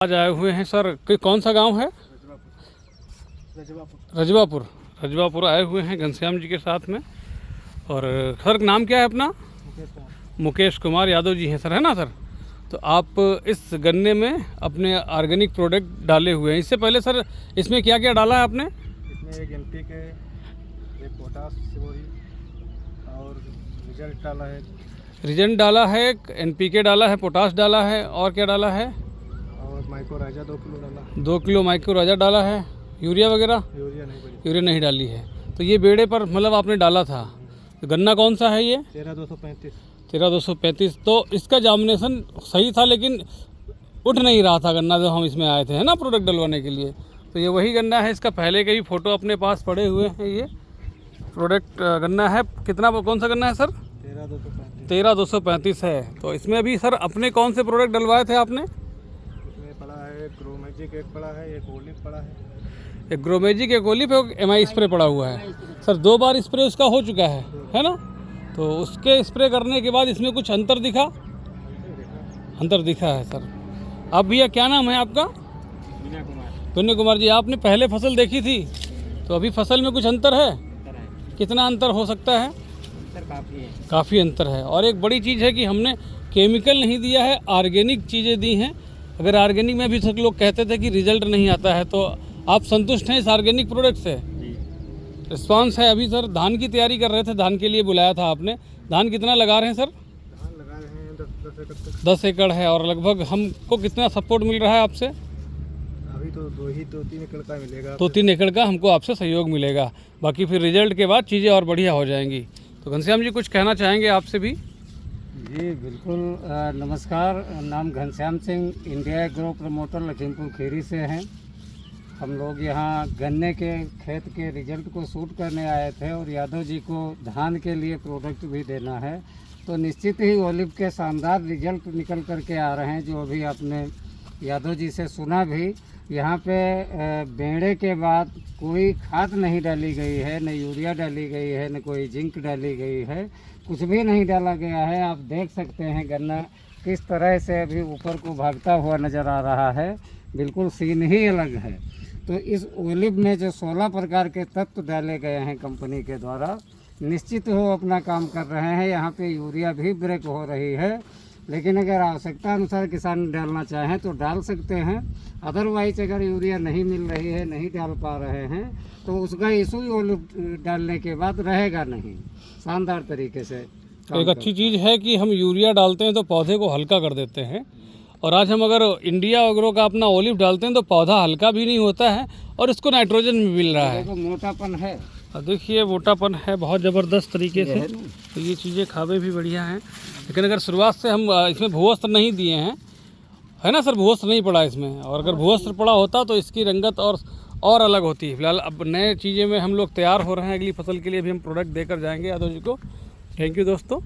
आज आए हुए हैं सर, कौन सा गांव है? रजवापुर। रजवापुर आए हुए हैं घनश्याम जी के साथ में। और सर नाम क्या है अपना? मुकेश कुमार यादव जी हैं सर, है ना सर? तो आप इस गन्ने में अपने ऑर्गेनिक प्रोडक्ट डाले हुए हैं। इससे पहले सर इसमें क्या क्या डाला है आपने? इसमें एक NPK, एक पोटास और रिजल्ट डाला है। रिजेंट डाला है, NPK डाला है, पोटास डाला है, और क्या डाला है? और माइक्रोराइजा 2 किलो डाला। 2 किलो माइक्रोराइजा डाला है। यूरिया वगैरह? यूरिया नहीं डाली है। तो ये बेड़े पर मतलब आपने डाला था। तो गन्ना कौन सा है ये? 13-235। तो इसका जामिनेशन सही था, लेकिन उठ नहीं रहा था गन्ना जब हम इसमें आए थे, है ना, प्रोडक्ट डलवाने के लिए। तो ये वही गन्ना है। इसका पहले के भी फ़ोटो अपने पास पड़े हुए हैं। ये प्रोडक्ट गन्ना है। कितना, कौन सा गन्ना है सर? 13-235 है। तो इसमें अभी सर अपने कौन से प्रोडक्ट डलवाए थे आपने? इसमें पड़ा है ग्रोमैजिक, एक पड़ा है, एक ओलिव पड़ा है। एक ग्रोमैजिक, एक ओलिव, एक MI स्प्रे पड़ा हुआ है सर। 2 बार स्प्रे उसका हो चुका है ना? तो उसके स्प्रे करने के बाद इसमें कुछ अंतर दिखा? अंतर दिखा है सर। अब भैया क्या नाम है आपका? विनय कुमार जी। आपने पहले फसल देखी थी, तो अभी फसल में कुछ अंतर है? कितना अंतर हो सकता है? काफ़ी अंतर है। और एक बड़ी चीज़ है कि हमने केमिकल नहीं दिया है, ऑर्गेनिक चीज़ें दी हैं। अगर ऑर्गेनिक में भी सब लोग कहते थे कि रिजल्ट नहीं आता है, तो आप संतुष्ट हैं इस ऑर्गेनिक प्रोडक्ट से? रिस्पांस है। अभी सर धान की तैयारी कर रहे थे, धान के लिए बुलाया था आपने। धान कितना लगा रहे हैं सर? धान लगा रहे हैं 10 एकड़। 10 एकड़ है। और लगभग हमको कितना सपोर्ट मिल रहा है आपसे? अभी तो 2-3 एकड़ का मिलेगा। 2-3 एकड़ का हमको आपसे सहयोग मिलेगा। बाकी फिर रिजल्ट के बाद चीज़ें और बढ़िया हो जाएंगी। तो घनश्याम जी कुछ कहना चाहेंगे आपसे भी? जी बिल्कुल। नमस्कार। नाम Ghanshyam Singh, India agro promoter Lakhimpur Kheri से हैं। हम लोग यहाँ गन्ने के खेत के रिजल्ट को शूट करने आए थे और यादव जी को धान के लिए प्रोडक्ट भी देना है। तो निश्चित ही ओलिव के शानदार रिजल्ट निकल करके आ रहे हैं, जो अभी आपने यादव जी से सुना भी। यहाँ पे बेड़े के बाद कोई खाद नहीं डाली गई है, न यूरिया डाली गई है, न कोई जिंक डाली गई है, कुछ भी नहीं डाला गया है। आप देख सकते हैं गन्ना किस तरह से अभी ऊपर को भागता हुआ नज़र आ रहा है। बिल्कुल सीन ही अलग है। तो इस ओलिव में जो 16 प्रकार के तत्व डाले गए हैं कंपनी के द्वारा, निश्चित वो अपना काम कर रहे हैं। यहाँ पे यूरिया भी ब्रेक हो रही है, लेकिन अगर आवश्यकता अनुसार किसान डालना चाहें तो डाल सकते हैं। अदरवाइज अगर यूरिया नहीं मिल रही है, नहीं डाल पा रहे हैं, तो उसका इशू ओलिव डालने के बाद रहेगा नहीं। शानदार तरीके से एक अच्छी चीज़ है कि हम यूरिया डालते हैं तो पौधे को हल्का कर देते हैं, और आज हम अगर इंडिया एग्रो का अपना ओलिव डालते हैं तो पौधा हल्का भी नहीं होता है और इसको नाइट्रोजन भी मिल रहा है। मोटापन है, देखिए मोटापन है बहुत ज़बरदस्त तरीके से। तो ये चीज़ें खावे भी बढ़िया हैं। लेकिन अगर शुरुआत से हम इसमें भूवस्त्र नहीं दिए हैं, है ना सर, भूवस्त्र नहीं पड़ा इसमें, और अगर भूवस्त्र पड़ा होता तो इसकी रंगत और अलग होती है। फिलहाल अब नए चीज़ें में हम लोग तैयार हो रहे हैं। अगली फसल के लिए भी हम प्रोडक्ट देकर जाएंगे यादव जी को। थैंक यू दोस्तों।